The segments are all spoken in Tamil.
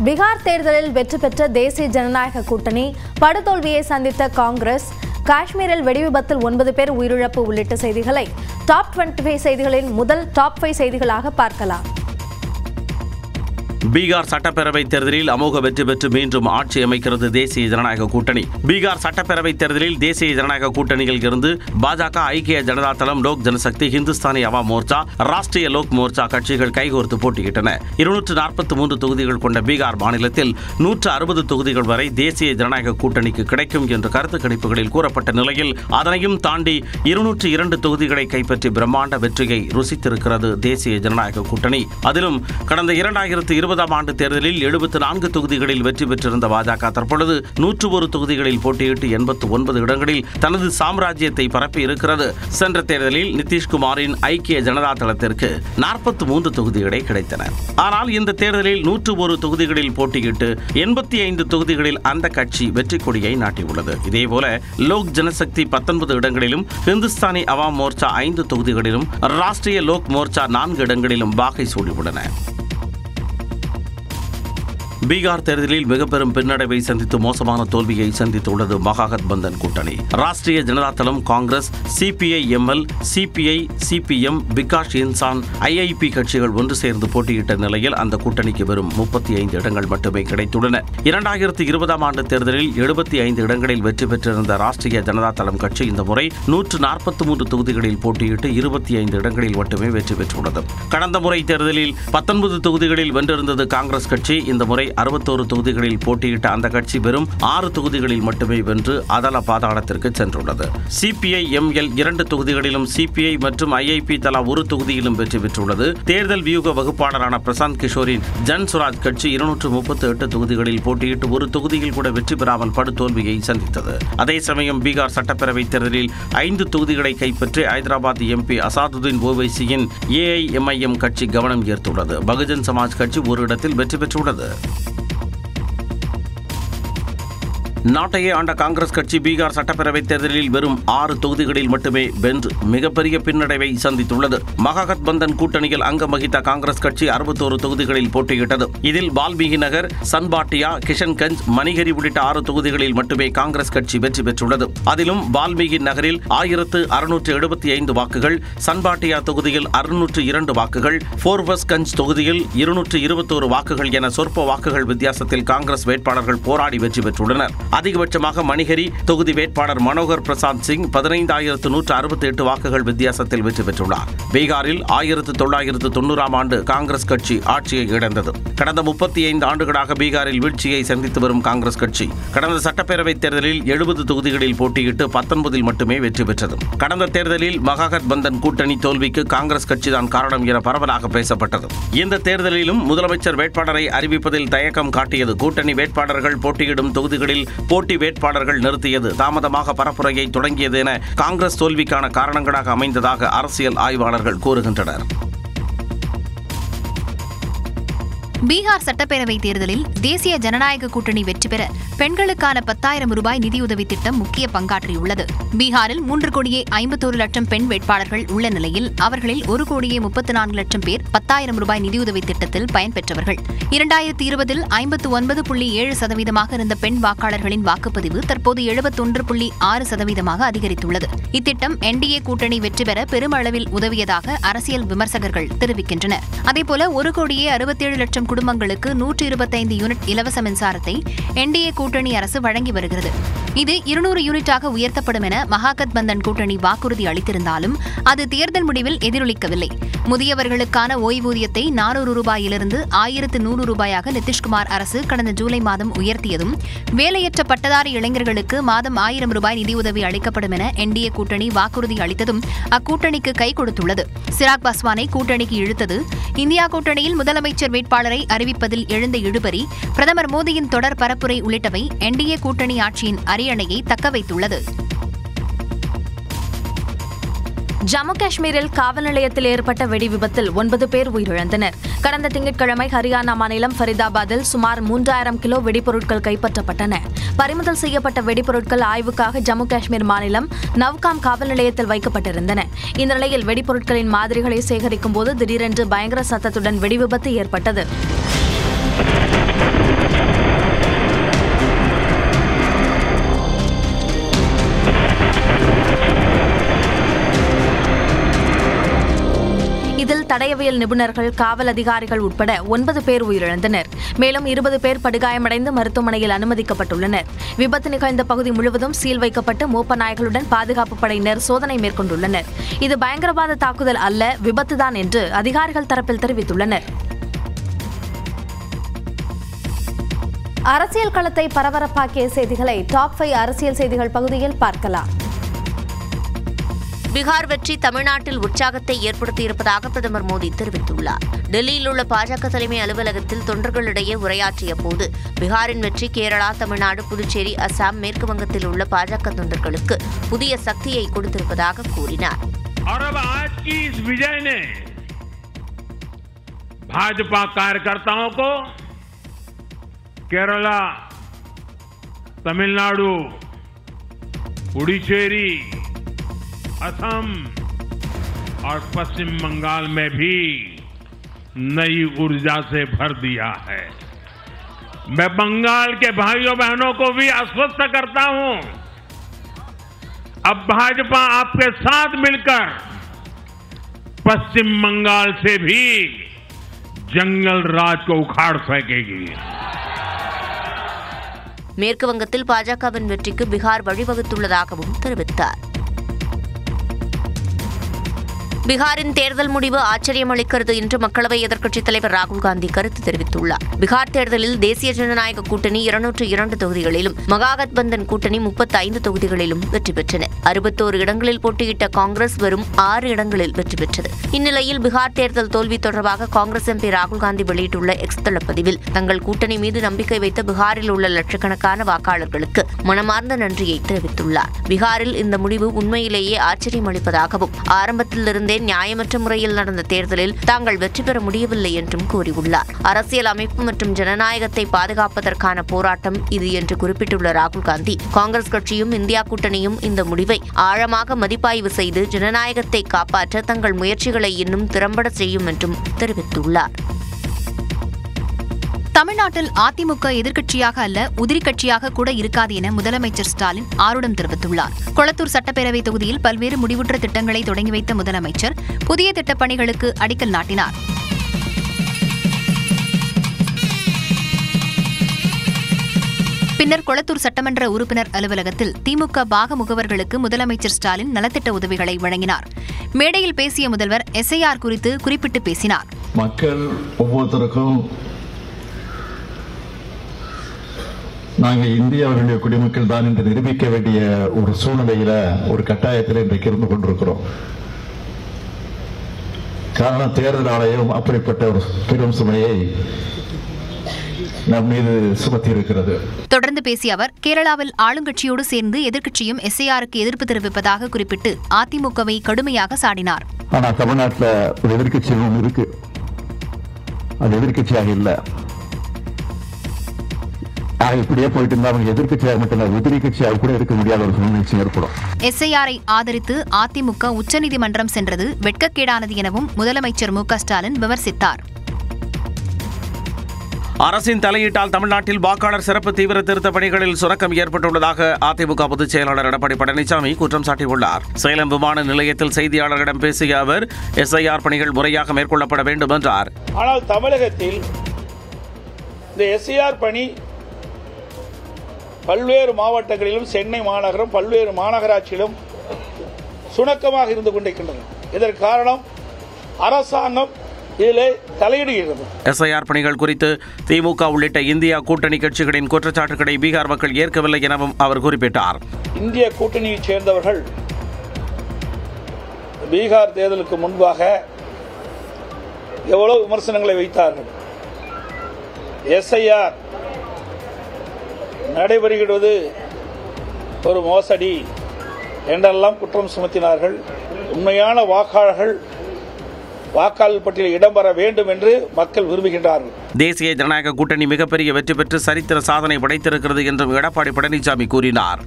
பீகார் தேர்தலில் வெற்றி பெற்ற தேசிய ஜனநாயக கூட்டணி படுதோல்வியை சந்தித்த காங்கிரஸ், காஷ்மீரில் வெடிவிபத்தில் 9 பேர் உயிரிழப்பு உள்ளிட்ட செய்திகளை டாப் 25 செய்திகளின் முதல் டாப் 5 செய்திகளாக பார்க்கலாம். பீகார் சட்டப்பேரவை தேர்தலில் அமோக வெற்றி பெற்று மீண்டும் ஆட்சி அமைக்கிறது தேசிய ஜனநாயக கூட்டணி. பீகார் சட்டப்பேரவை தேர்தலில் தேசிய ஜனநாயக கூட்டணியில் இருந்து பாஜக, ஐக்கிய ஜனதா தளம், லோக் ஜனசக்தி, ஹிந்துஸ்தானி அவாம் மோர்ச்சா, ராஷ்டிரிய லோக் மோர்ச்சா கட்சிகள் கைகோர்த்து போட்டியிட்டன. 243 தொகுதிகள் கொண்ட பீகார் மாநிலத்தில் 160 தொகுதிகள் வரை தேசிய ஜனநாயக கூட்டணிக்கு கிடைக்கும் என்று கருத்து கணிப்புகளில் கூறப்பட்ட நிலையில் அதனையும் தாண்டி 202 தொகுதிகளை கைப்பற்றி பிரம்மாண்ட வெற்றியை ருசித்திருக்கிறது தேசிய ஜனநாயக கூட்டணி. அதிலும் கடந்த 2020 ஆண்டு தேர்தலில் 74 தொகுதிகளில் வெற்றி பெற்றிருந்த பாஜக தற்பொழுது 101 தொகுதிகளில் போட்டியிட்டு 89 இடங்களில் தனது சாம்ராஜ்யத்தை பரப்பி இருக்கிறது. சென்ற தேர்தலில் நிதிஷ்குமாரின் ஐக்கிய ஜனதா தளத்திற்கு 43 தொகுதிகளே கிடைத்தன. ஆனால் இந்த தேர்தலில் 101 தொகுதிகளில் போட்டியிட்டு 85 தொகுதிகளில் அந்த கட்சி வெற்றி கொடியை நாட்டியுள்ளது. இதேபோல லோக் ஜனசக்தி 19 இடங்களிலும், ஹிந்துஸ்தானி அவாம் மோர்ச்சா 5 தொகுதிகளிலும், ராஷ்டிரிய லோக் மோர்ச்சா 4 இடங்களிலும் வாகை சூடியுள்ளன. பீகார் தேர்தலில் மிக பெரும் பின்னடைவை சந்தித்து மோசமான தோல்வியை சந்தித்துள்ளது மகாகத்பந்தன் கூட்டணி. Rashtriya Janata Dal, Congress, CPI ML, CPI, CPM, Vikas Insaan, IIP கட்சிகள் ஒன்று சேர்ந்து போட்டியிட்ட நிலையில் அந்த கூட்டணிக்கு வெறும் 35 இடங்கள் மட்டுமே கிடைத்துள்ளன. 2020 ஆண்டு தேர்தலில் 75 இடங்களில் வெற்றி பெற்றிருந்த ராஷ்டிரிய ஜனதா தளம் கட்சி இந்த முறை 143 தொகுதிகளில் போட்டியிட்டு 25 இடங்களில் மட்டுமே வெற்றி பெற்றுள்ளது. கடந்த முறை தேர்தலில் 19 தொகுதிகளில் வென்றிருந்தது காங்கிரஸ் கட்சி. இந்த முறை 61 தொகுதிகளில் போட்டியிட்ட அந்த கட்சி வெறும் 6 தொகுதிகளில் மட்டுமே வென்று அதல பாதாளத்திற்கு சென்றுள்ளது. சிபிஐ எம்எல் 2 தொகுதிகளிலும், சிபிஐ மற்றும் ஐஐபி தலா 1 தொகுதியிலும் வெற்றி பெற்றுள்ளது. தேர்தல் வியூக வகுப்பாளரான பிரசாந்த் கிஷோரின் ஜன் சுராஜ் கட்சி 238 தொகுதிகளில் போட்டியிட்டு 1 தொகுதியில் கூட வெற்றி பெறாமல் படுதோல்வியை சந்தித்தது. அதே சமயம் பீகார் சட்டப்பேரவை தேர்தலில் 5 தொகுதிகளை கைப்பற்றி ஐதராபாத் எம்பி அசாதுதீன் ஓவைசியின் ஏஐஎம்ஐஎம் கட்சி கவனம் ஈர்த்துள்ளது. பகுஜன் சமாஜ் கட்சி ஒரு இடத்தில் வெற்றி பெற்றுள்ளது. நாட்டையே ஆண்ட காங்கிரஸ் கட்சி பீகார் சட்டப்பேரவை தேர்தலில் வெறும் 6 தொகுதிகளில் மட்டுமே வென்று மிகப்பெரிய பின்னடைவை சந்தித்துள்ளது. மகாகத்பந்தன் கூட்டணியில் அங்கம் வகித்த காங்கிரஸ் கட்சி 61 தொகுதிகளில் போட்டியிட்டது. இதில் வால்மீகி நகர், சன்பாட்டியா, கிஷன்கஞ்ச், மணிகரி உள்ளிட்ட 6 தொகுதிகளில் மட்டுமே காங்கிரஸ் கட்சி வெற்றி பெற்றுள்ளது. அதிலும் வால்மீகி நகரில் 1675 வாக்குகள், சன்பாட்டியா தொகுதியில் 602 வாக்குகள், போர்பஸ்கஞ்ச் தொகுதியில் 221 வாக்குகள் என சொற்ப வாக்குகள் வித்தியாசத்தில் காங்கிரஸ் வேட்பாளர்கள் போராடி வெற்றி பெற்றுள்ளனர். அதிகபட்சமாக மணிகரி தொகுதி வேட்பாளர் மனோகர் பிரசாத் சிங் 15,168 வாக்குகள் வித்தியாசத்தில் வெற்றி பெற்றுள்ளார். பீகாரில் 1990 ஆண்டு காங்கிரஸ் கட்சி ஆட்சியை இழந்தது. கடந்த 35 ஆண்டுகளாக பீகாரில் வீழ்ச்சியை சந்தித்து வரும் காங்கிரஸ் கட்சி கடந்த சட்டப்பேரவை தேர்தலில் 70 தொகுதிகளில் போட்டியிட்டு 19 மட்டுமே வெற்றி பெற்றது. கடந்த தேர்தலில் மகாகத்பந்தன் கூட்டணி தோல்விக்கு காங்கிரஸ் கட்சிதான் காரணம் என பரவலாக பேசப்பட்டது. இந்த தேர்தலிலும் முதலமைச்சர் வேட்பாளரை அறிவிப்பதில் தயக்கம் காட்டியது. கூட்டணி வேட்பாளர்கள் போட்டியிடும் தொகுதிகளில் போட்டி வேட்பாளர்கள் நிறுத்தியது, தாமதமாக பரப்புரையை தொடங்கியது என காங்கிரஸ் தோல்விக்கான காரணங்களாக அமைந்ததாக அரசியல் ஆய்வாளர்கள் கூறுகின்றனர். பீகார் சட்டப்பேரவை தேர்தலில் தேசிய ஜனநாயக கூட்டணி வெற்றி பெற பெண்களுக்கான 10,000 ரூபாய் நிதியுதவி திட்டம் முக்கிய பங்காற்றியுள்ளது. பீகாரில் 3,51,00,000 பெண் வேட்பாளர்கள் உள்ள நிலையில் அவர்களில் 1,34,00,000 பேர் 10,000 ரூபாய் நிதியுதவி திட்டத்தில் பயன்பெற்றவர்கள். 2020 59.7% இருந்த பெண் வாக்காளர்களின் வாக்குப்பதிவு தற்போது 71.6% அதிகரித்துள்ளது. இத்திட்டம் என்டிஏ கூட்டணி வெற்றி பெற பெருமளவில் உதவியதாக அரசியல் விமர்சகர்கள் தெரிவிக்கின்றனர். அதேபோல 1,67,00,000 குடும்பங்களுக்கு 125 யூனிட் இலவச மின்சாரத்தை என்டிஏ கூட்டணி அரசு வழங்கி வருகிறது. இது 200 யூனிட்டாக உயர்த்தப்படும் என மகாகத்பந்தன் கூட்டணி வாக்குறுதி அளித்திருந்தாலும் அது தேர்தல் முடிவில் எதிரொலிக்கவில்லை. முதியவர்களுக்கான ஓய்வூதியத்தை 400 ரூபாயிலிருந்து 1,100 ரூபாயாக நிதிஷ்குமார் அரசு கடந்த ஜூலை மாதம் உயர்த்தியதும், வேலையற்ற பட்டதாரி இளைஞர்களுக்கு மாதம் 1,000 ரூபாய் நிதியுதவி அளிக்கப்படும் என என்டிஏ கூட்டணி வாக்குறுதி அளித்ததும் அக்கூட்டணிக்கு கை கொடுத்துள்ளது. சிராக் பாஸ்வானை கூட்டணிக்கு இழுத்தது, இந்தியா கூட்டணியில் முதலமைச்சர் வேட்பாளரை அறிவிப்பதில் எழுந்த இழுபறி, பிரதமர் மோடியின் தொடர் பரப்புரை உள்ளிட்டவை என்டிஏ கூட்டணி ஆட்சியின் அரியணையை தக்கவைத்துள்ளது. ஜம்மு காஷ்மீரில் காவல் நிலையத்தில் ஏற்பட்ட வெடி விபத்தில் 9 பேர் உயிரிழந்தனர். கடந்த திங்கட்கிழமை ஹரியானா மாநிலம் ஃபரிதாபாத்தில் சுமார் 3000 கிலோ வெடிபொருட்கள் கைப்பற்றப்பட்டன. பறிமுதல் செய்யப்பட்ட வெடிபொருட்கள் ஆய்வுக்காக ஜம்மு காஷ்மீர் மாநிலம் நவ்காம் காவல் நிலையத்தில் வைக்கப்பட்டிருந்தன. இந்த நிலையில் வெடிபொருட்களின் மாதிரிகளை சேகரிக்கும் போது திடீரென்று பயங்கர சத்தத்துடன் வெடிவிபத்து ஏற்பட்டது. தடயவியல் நிபுணர்கள், காவல் அதிகாரிகள் உட்பட 9 பேர் உயிரிழந்தனர். மேலும் 20 பேர் படுகாயமடைந்து மருத்துவமனையில் அனுமதிக்கப்பட்டுள்ளனர். விபத்து நிகழ்ந்த பகுதி முழுவதும் சீல் வைக்கப்பட்டு மோப்ப நாய்களுடன் பாதுகாப்பு படையினர் சோதனை மேற்கொண்டுள்ளனர். இது பயங்கரவாத தாக்குதல் அல்ல, விபத்துதான் என்று அதிகாரிகள் தரப்பில் தெரிவித்துள்ளனர். அரசியல் களத்தை பரபரப்பாக்கிய செய்திகளை டாப் 5 அரசியல் செய்திகள் பகுதியில் பார்க்கலாம். பீகார் வெற்றி தமிழ்நாட்டில் உற்சாகத்தை ஏற்படுத்தியிருப்பதாக பிரதமர் மோடி தெரிவித்துள்ளார். டெல்லியில் உள்ள பாஜக தலைமை அலுவலகத்தில் தொண்டர்களிடையே உரையாற்றிய போது பீகாரின் வெற்றி கேரளா, தமிழ்நாடு, புதுச்சேரி, அசாம், மேற்கு வங்கத்தில் உள்ள பாஜக தொண்டர்களுக்கு புதிய சக்தியை கொடுத்திருப்பதாக கூறினார். केरला, तमिलनाडु, पुडुचेरी, असम और पश्चिम बंगाल में भी नई ऊर्जा से भर दिया है. मैं बंगाल के भाइयों बहनों को भी आश्वस्त करता हूं, अब भाजपा आपके साथ मिलकर पश्चिम बंगाल से भी जंगल राज को उखाड़ फेंकेगी. மேற்கு வங்கத்தில் பாஜகவின் வெற்றிக்கு பீகார் வழிவகுத்துள்ளதாகவும் தெரிவித்தார். பீகாரின் தேர்தல் முடிவு ஆச்சரியமளிக்கிறது என்று மக்களவை எதிர்க்கட்சித் தலைவர் ராகுல் காந்தி கருத்து தெரிவித்துள்ளார். பீகார் தேர்தலில் தேசிய ஜனநாயக கூட்டணி 202 தொகுதிகளிலும், மகாகத்பந்தன் கூட்டணி 35 தொகுதிகளிலும் வெற்றி பெற்றன. 61 இடங்களில் போட்டியிட்ட காங்கிரஸ் வெறும் 6 இடங்களில் வெற்றி பெற்றது. இந்நிலையில் பீகார் தேர்தல் தோல்வி தொடர்பாக காங்கிரஸ் எம்பி ராகுல் காந்தி வெளியிட்டுள்ள எக்ஸ் தளப்பதிவில் தங்கள் கூட்டணி மீது நம்பிக்கை வைத்த பீகாரில் உள்ள லட்சக்கணக்கான வாக்காளர்களுக்கு மனமார்ந்த நன்றியை தெரிவித்துள்ளார். பீகாரில் இந்த முடிவு உண்மையிலேயே ஆச்சரியமளிப்பதாகவும் ஆரம்பத்திலிருந்தே நியாயமற்ற முறையில் நடந்த தேர்தலில் தாங்கள் வெற்றி பெற முடியவில்லை என்றும் கூறியுள்ளார். அரசியல் அமைப்பு மற்றும் ஜனநாயகத்தை பாதுகாப்பதற்கான போராட்டம் இது என்று குறிப்பிட்டுள்ள ராகுல் காந்தி, காங்கிரஸ் கட்சியும் இந்தியா கூட்டணியும் இந்த முடிவை ஆழமாக மதிப்பாய்வு செய்து ஜனநாயகத்தை காப்பாற்ற தங்கள் முயற்சிகளை இன்னும் திறம்பட செய்யும் என்றும் தெரிவித்துள்ளார். தமிழ்நாட்டில் அதிமுக எதிர்க்கட்சியாக அல்ல, உதிரி கட்சியாக கூட இருக்காது என முதலமைச்சர் ஸ்டாலின் ஆருடம் தெரிவித்துள்ளார். கொளத்தூர் சட்டப்பேரவை தொகுதியில் பல்வேறு முடிவுற்ற திட்டங்களை தொடங்கி வைத்த முதலமைச்சர் புதிய திட்டப் பணிகளுக்கு அடிக்கல் நாட்டினார். பின்னர் கொளத்தூர் சட்டமன்ற உறுப்பினர் அலுவலகத்தில் திமுக பாக முகவர்களுக்கு முதலமைச்சர் ஸ்டாலின் நலத்திட்ட உதவிகளை வழங்கினார். மேடையில் பேசிய முதல்வர் SIR குறித்து குறிப்பிட்டு பேசினார். மக்கள் ஒவ்வொருத்தருக்கும் நாங்கள் இந்தியாவுடைய குடிமக்கள் தான் என்று நிரூபிக்க வேண்டிய ஒரு சூழ்நிலையில, ஒரு கட்டாயத்தில் இன்றைக்கு இருந்து கொண்டிருக்கிறோம். காரணம், தேர்தல் ஆணையம் அப்படிப்பட்ட ஒரு பெரும் சுமையை நம் மீது சுமத்தி இருக்கிறது. தொடர்ந்து பேசிய அவர், கேரளாவில் ஆளுங்கட்சியோடு சேர்ந்து எதிர்க்கட்சியும் SIRக்கு எதிர்ப்பு தெரிவிப்பதாக குறிப்பிட்டு அதிமுகவை கடுமையாக சாடினார். ஆனா தமிழ்நாட்டில் ஒரு எதிர்க்கட்சி ஒன்று இருக்கு, அது எதிர்க்கட்சியாக இல்லை. இப்படியே போயிட்டு இருந்தா அவங்க எதிர்க்கட்சியாக மட்டும் உதிரி கட்சியாக கூட இருக்க முடியாத ஒரு சூழ்நிலை ஏற்படும். SIRஐ ஆதரித்து அதிமுக உச்சநீதிமன்றம் சென்றது வெட்கக்கேடானது எனவும் முதலமைச்சர் MK ஸ்டாலின் விமர்சித்தார். அரசின் தலையீட்டால் தமிழ்நாட்டில் வாக்காளர் சிறப்பு தீவிர திருத்த பணிகளில் சுரக்கம் ஏற்பட்டுள்ளதாக அதிமுக பொதுச் செயலாளர் எடப்பாடி பழனிசாமி குற்றம் சாட்டியுள்ளார். சேலம் விமான நிலையத்தில் செய்தியாளர்களிடம் பேசிய அவர், SIR பணிகள் முறையாக மேற்கொள்ளப்பட வேண்டும் என்றார். ஆனால் தமிழகத்தில் இந்த SIR பணி பல்வேறு மாவட்டங்களிலும், சென்னை மாநகரம் பல்வேறு மாநகராட்சியிலும் சுணக்கமாக இருந்து கொண்டிருக்கின்றன. இதற்கு காரணம் அரசாங்கம் இதிலே தலையிடுகிறது. SIR பணிகள் குறித்து திமுக உள்ளிட்ட இந்தியா கூட்டணி கட்சிகளின் குற்றச்சாட்டுகளை பீகார் மக்கள் ஏற்கவில்லை எனவும் அவர் குறிப்பிட்டார். இந்திய கூட்டணியைச் சேர்ந்தவர்கள் பீகார் தேர்தலுக்கு முன்பாக எவ்வளவு விமர்சனங்களை வைத்தார்கள். SIR நடைபெறுகிறது ஒரு மோசடி என்றெல்லாம் குற்றம் சுமத்தினார்கள். உண்மையான வாக்காளர்கள் வாக்காளர் பட்டியலில் இடம்பெற வேண்டும் என்று மக்கள் விரும்புகின்றார்கள். தேசிய ஜனநாயக கூட்டணி மிகப்பெரிய வெற்றி பெற்று சரித்திர சாதனை படைத்திருக்கிறது என்றும் எடப்பாடி பழனிசாமி கூறினார்.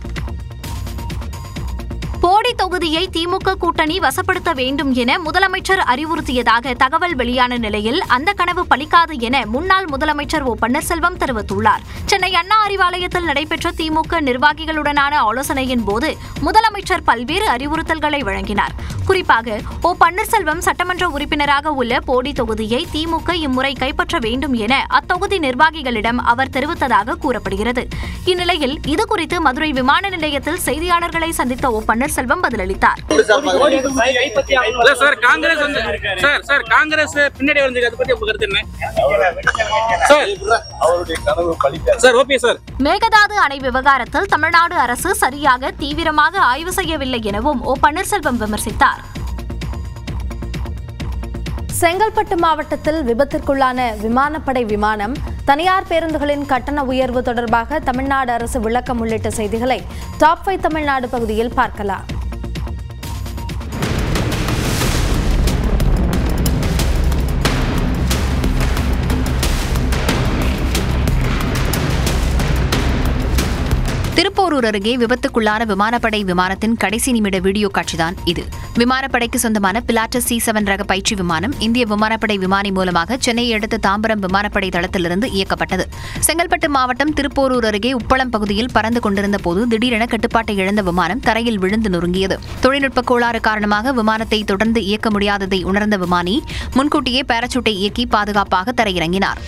போடி தொகுதியை திமுக கூட்டணி வசப்படுத்த வேண்டும் என முதலமைச்சர் அறிவுறுத்தியதாக தகவல் வெளியான நிலையில் அந்த கனவு பலிக்காது என முன்னாள் முதலமைச்சர் ஓ பன்னீர்செல்வம் தெரிவித்துள்ளார். சென்னை அண்ணா அறிவாலயத்தில் நடைபெற்ற திமுக நிர்வாகிகளுடனான ஆலோசனையின் போது முதலமைச்சர் பல்வேறு அறிவுறுத்தல்களை வழங்கினார். குறிப்பாக ஓ பன்னீர்செல்வம் சட்டமன்ற உறுப்பினராக உள்ள போடி தொகுதியை திமுக இம்முறை கைப்பற்ற வேண்டும் என அத்தொகுதி நிர்வாகிகளிடம் அவர் தெரிவித்ததாக கூறப்படுகிறது. இந்நிலையில் இதுகுறித்து மதுரை விமான நிலையத்தில் செய்தியாளர்களை சந்தித்த ஓ பன்னீர்செல்வம் பதிலளித்தார். மேகதாது அணை விவகாரத்தில் தமிழ்நாடு அரசு சரியாக தீவிரமாக ஆய்வு செய்யவில்லை எனவும் ஓ பன்னீர்செல்வம் விமர்சித்தார். செங்கல்பட்டு மாவட்டத்தில் விபத்திற்குள்ளான விமானப்படை விமானம், தனியார் பேருந்துகளின் கட்டண உயர்வு தொடர்பாக தமிழ்நாடு அரசு விளக்கம் உள்ளிட்ட செய்திகளை டாப் 5 தமிழ்நாடு பகுதியில் பார்க்கலாம். திருப்போரூர் அருகே விபத்துக்குள்ளான விமானப்படை விமானத்தின் கடைசி நிமிட வீடியோ காட்சிதான் இது. விமானப்படைக்கு சொந்தமான பிலாட்டஸ் C7 ரக பயிற்சி விமானம் இந்திய விமானப்படை விமானி மூலமாக சென்னையை அடுத்த தாம்பரம் விமானப்படை தளத்திலிருந்து இயக்கப்பட்டது. செங்கல்பட்டு மாவட்டம் திருப்போரூர் அருகே உப்பளம் பகுதியில் பறந்து கொண்டிருந்த போது திடீரென கட்டுப்பாட்டை இழந்த விமானம் தரையில் விழுந்து நொறுங்கியது. தொழில்நுட்ப கோளாறு காரணமாக விமானத்தை தொடர்ந்து இயக்க முடியாததை உணர்ந்த விமானி முன்கூட்டியே பாராசூட்டை இயக்கி பாதுகாப்பாக தரையிறங்கினார்.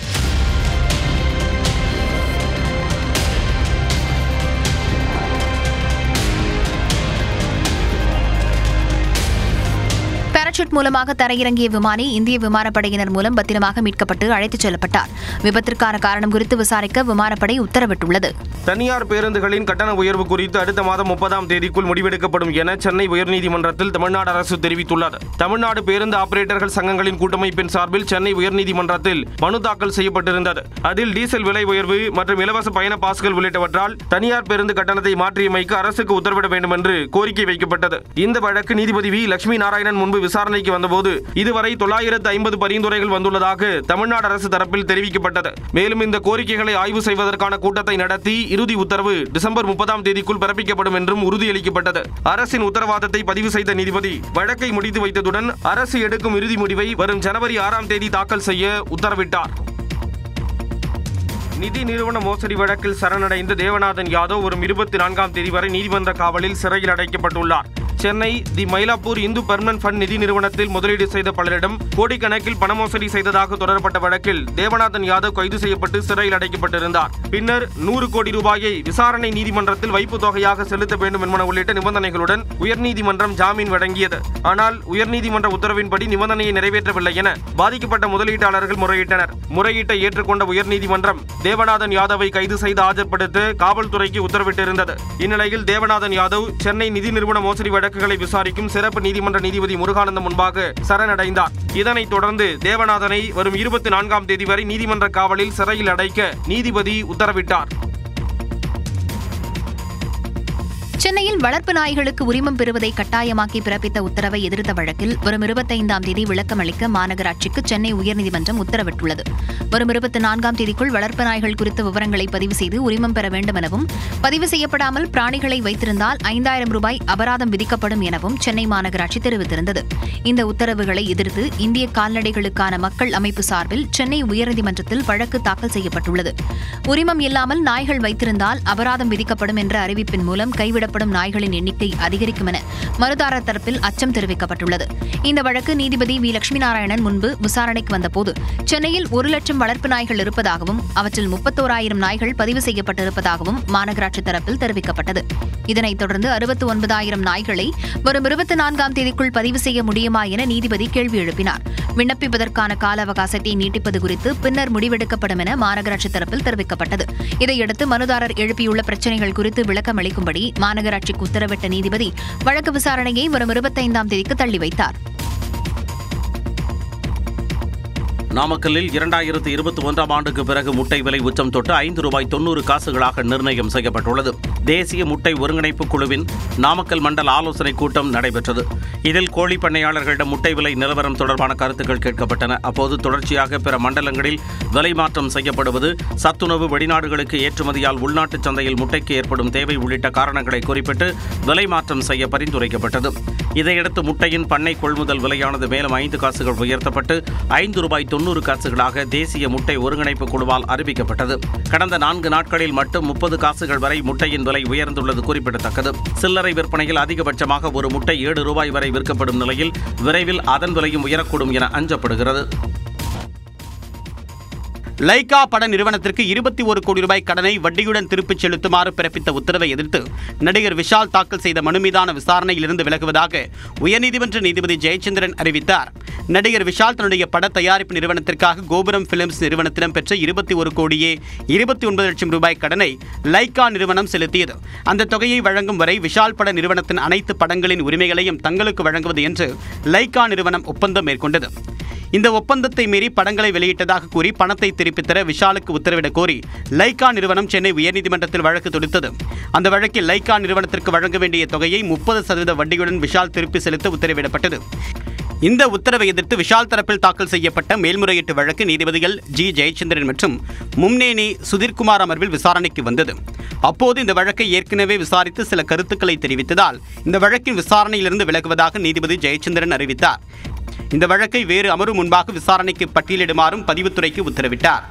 பாராசூட் மூலமாக தரையிறங்கிய விமானி இந்திய விமானப்படையினர் மூலம் பத்திரமாக மீட்கப்பட்டு அழைத்துச் செல்லப்பட்டார். விபத்திற்கான காரணம் குறித்து விசாரிக்க விமானப்படை உத்தரவிட்டுள்ளது. தனியார் பேருந்துகளின் கட்டண உயர்வு குறித்து அடுத்த மாதம் 30ஆம் தேதிக்குள் முடிவெடுக்கப்படும் என சென்னை உயர்நீதிமன்றத்தில் தமிழ்நாடு அரசு தெரிவித்துள்ளது. தமிழ்நாடு பேருந்து ஆபரேட்டர்கள் சங்கங்களின் கூட்டமைப்பின் சார்பில் சென்னை உயர்நீதிமன்றத்தில் மனு தாக்கல் செய்யப்பட்டிருந்தது. அதில் டீசல் விலை உயர்வு மற்றும் இலவச பயண பாஸ்கள் உள்ளிட்டவற்றால் தனியார் பேருந்து கட்டணத்தை மாற்றியமைக்க அரசுக்கு உத்தரவிட வேண்டும் என்று கோரிக்கை வைக்கப்பட்டது. இந்த வழக்கு நீதிபதி வி. லட்சுமி நாராயணன் முன்பு விசாரணைக்கு வந்தபோது இதுவரை 950 பரிந்துரைகள் வந்துள்ளதாக தமிழ்நாடு அரசு தரப்பில் தெரிவிக்கப்பட்டது. மேலும் இந்த கோரிக்கைகளை ஆய்வு செய்வதற்கான கூட்டத்தை நடத்தி இறுதி உத்தரவு டிசம்பர் 30ஆம் தேதிக்குள் பிறப்பிக்கப்படும் என்றும் உறுதியளிக்கப்பட்டது. அரசின் உத்தரவாதத்தை பதிவு செய்த நீதிபதி வழக்கை முடித்து வைத்ததுடன் அரசு எடுக்கும் இறுதி முடிவை வரும் ஜனவரி 6ஆம் தேதி தாக்கல் செய்ய உத்தரவிட்டார். நிதி நிறுவன மோசடி வழக்கில் சரணடைந்த தேவநாதன் யாதவ் வரும் 24ஆம் தேதி வரை நீதிமன்ற காவலில் சிறையில் அடைக்கப்பட்டுள்ளார். சென்னை தி மயிலாப்பூர் இந்து பெர்மனன்ட் ஃபண்ட் நிதி நிறுவனத்தில் முதலீடு செய்த பலரிடம் கோடிக்கணக்கில் பண மோசடி செய்ததாக தொடரப்பட்ட வழக்கில் தேவநாதன் யாதவ் கைது செய்யப்பட்டு சிறையில் அடைக்கப்பட்டிருந்தார். பின்னர் 100 கோடி ரூபாயை விசாரணை நீதிமன்றத்தில் வைப்பு தொகையாக செலுத்த வேண்டும் என்பன உள்ளிட்ட நிபந்தனைகளுடன் உயர்நீதிமன்றம் ஜாமீன் வழங்கியது. ஆனால் உயர்நீதிமன்ற உத்தரவின்படி நிபந்தனையை நிறைவேற்றவில்லை என பாதிக்கப்பட்ட முதலீட்டாளர்கள் முறையிட்டனர். முறையீட்டை ஏற்றுக்கொண்ட உயர்நீதிமன்றம் தேவநாதன் யாதவை கைது செய்து ஆஜர்படுத்த காவல்துறைக்கு உத்தரவிட்டிருந்தது. இந்நிலையில் தேவநாதன் யாதவ் சென்னை நிதி நிறுவன மோசடி வழக்குகளை விசாரிக்கும் சிறப்பு நீதிமன்ற நீதிபதி முருகானந்தம் முன்பாக சரணடைந்தார். இதனைத் தொடர்ந்து தேவநாதனை வரும் 24ஆம் தேதி வரை நீதிமன்ற காவலில் சிறையில் அடைக்க நீதிபதி உத்தரவிட்டார். சென்னையில் வளர்ப்பு நாய்களுக்கு உரிமம் பெறுவதை கட்டாயமாக்கி பிறப்பித்த உத்தரவை எதிர்த்த வழக்கில் வரும் 25ஆம் தேதி விளக்கம் அளிக்க மாநகராட்சிக்கு சென்னை உயர்நீதிமன்றம் உத்தரவிட்டுள்ளது. வரும் 24ஆம் தேதிக்குள் வளர்ப்பு நாய்கள் குறித்த விவரங்களை பதிவு செய்து உரிமம் பெற வேண்டும் எனவும், பதிவு செய்யப்படாமல் பிராணிகளை வைத்திருந்தால் 5000 ரூபாய் அபராதம் விதிக்கப்படும் எனவும் சென்னை மாநகராட்சி தெரிவித்திருந்தது. இந்த உத்தரவுகளை எதிர்த்து இந்திய கால்நடைகளுக்கான மக்கள் அமைப்பு சார்பில் சென்னை உயர்நீதிமன்றத்தில் வழக்கு தாக்கல் செய்யப்பட்டுள்ளது. உரிமம் இல்லாமல் நாய்கள் வைத்திருந்தால் அபராதம் விதிக்கப்படும் என்ற அறிவிப்பின் மூலம் கைவிடப்படும் நாய்களின் எண்ணிக்கை அதிகரிக்கும் என மனுதாரர் தரப்பில் அச்சம் தெரிவிக்கப்பட்டுள்ளது. இந்த வழக்கு நீதிபதி வி. லட்சுமி நாராயணன் முன்பு விசாரணைக்கு வந்தபோது சென்னையில் 1 லட்சம் வளர்ப்பு நாய்கள் இருப்பதாகவும் அவற்றில் 31000 நாய்கள் பதிவு செய்யப்பட்டிருப்பதாகவும் மாநகராட்சி தரப்பில் தெரிவிக்கப்பட்டது. இதனைத் தொடர்ந்து 69000 நாய்களை வரும் 24ஆம் தேதிக்குள் பதிவு செய்ய முடியுமா என நீதிபதி கேள்வி எழுப்பினார். விண்ணப்பிப்பதற்கான கால அவகாசத்தை நீட்டிப்பது குறித்து பின்னர் முடிவெடுக்கப்படும் என மாநகராட்சி தரப்பில் தெரிவிக்கப்பட்டது. இதையடுத்து மனுதாரர் எழுப்பியுள்ள பிரச்சினைகள் குறித்து விளக்கம் அளிக்கும்படி மாநகராட்சிக்கு உத்தரவிட்ட நீதிபதி வழக்கு விசாரணையை வரும் 25ஆம் தேதிக்கு தள்ளி வைத்தார். நாமக்கல்லில் 2021ஆம் ஆண்டுக்கு பிறகு முட்டை விலை உச்சம் தொட்டு ₹5.90 நிர்ணயம் செய்யப்பட்டுள்ளது. தேசிய முட்டை ஒருங்கிணைப்பு குழுவின் நாமக்கல் மண்டல ஆலோசனைக் கூட்டம் நடைபெற்றது. இதில் கோழி பண்ணையாளர்களிடம் முட்டை விலை நிலவரம் தொடர்பான கருத்துக்கள் கேட்கப்பட்டன. அப்போது தொடர்ச்சியாக பிற மண்டலங்களில் விலை மாற்றம் செய்யப்படுவது, சத்துணவு வெளிநாடுகளுக்கு ஏற்றுமதியால் உள்நாட்டு சந்தையில் முட்டைக்கு ஏற்படும் தேவை உள்ளிட்ட காரணங்களை குறிப்பிட்டு விலை மாற்றம் செய்ய பரிந்துரைக்கப்பட்டது. இதையடுத்து முட்டையின் பண்ணை கொள்முதல் விலையானது மேலும் 5 காசுகள் உயர்த்தப்பட்டு ₹5.90 தேசிய முட்டை ஒருங்கிணைப்பு குழுவால் அறிவிக்கப்பட்டது. கடந்த 4 நாட்களில் மட்டும் 30 காசுகள் வரை முட்டையின் விலை உயர்ந்துள்ளது குறிப்பிடத்தக்கது. சில்லறை விற்பனையில் அதிகபட்சமாக ஒரு முட்டை ₹7 வரை விற்கப்படும் நிலையில் விரைவில் அதன் விலையும் உயரக்கூடும் என அஞ்சப்படுகிறது. லைகா பட நிறுவனத்திற்கு ₹21 கோடி கடனை வட்டியுடன் திருப்பிச் செலுத்துமாறு பிறப்பித்த உத்தரவை எதிர்த்து நடிகர் விஷால் தாக்கல் செய்த மனு மீதான விசாரணையிலிருந்து விலகுவதாக உயர்நீதிமன்ற நீதிபதி ஜெயச்சந்திரன் அறிவித்தார். நடிகர் விஷால் தன்னுடைய பட தயாரிப்பு நிறுவனத்திற்காக கோபுரம் பிலிம்ஸ் நிறுவனத்திடம் பெற்ற ₹21 கோடியே 29 லட்சம் கடனை லைகா நிறுவனம் செலுத்தியது. அந்த தொகையை வழங்கும் வரை விஷால் பட நிறுவனத்தின் அனைத்து படங்களின் உரிமைகளையும் தங்களுக்கு வழங்குவது என்று லைகா நிறுவனம் ஒப்பந்தம் மேற்கொண்டது. இந்த ஒப்பந்தத்தை மீறி படங்களை வெளியிட்டதாக கூறி பணத்தை திருப்பித் தர விஷாலுக்கு உத்தரவிடக் கோரி லைகா நிறுவனம் சென்னை உயர்நீதிமன்றத்தில் வழக்கு தொடுத்தது. அந்த வழக்கில் லைகா நிறுவனத்திற்கு வழங்க வேண்டிய தொகையை 30% வட்டியுடன் விஷால் திருப்பி செலுத்த உத்தரவிடப்பட்டது. இந்த உத்தரவை எதிர்த்து விஷால் தரப்பில் தாக்கல் செய்யப்பட்ட மேல்முறையீட்டு வழக்கு நீதிபதிகள் ஜி. ஜெயச்சந்திரன் மற்றும் மும்னேனி சுதீர்குமார் அமர்வில் விசாரணைக்கு வந்தது. அப்போது இந்த வழக்கை ஏற்கனவே விசாரித்து சில கருத்துக்களை தெரிவித்ததால் இந்த வழக்கின் விசாரணையிலிருந்து விலகுவதாக நீதிபதி ஜெயச்சந்திரன் அறிவித்தார். இந்த வழக்கை வேறு அமர்வு முன்பாக விசாரணைக்கு பட்டியலிடுமாறும் பதிவுத்துறைக்கு உத்தரவிட்டார்.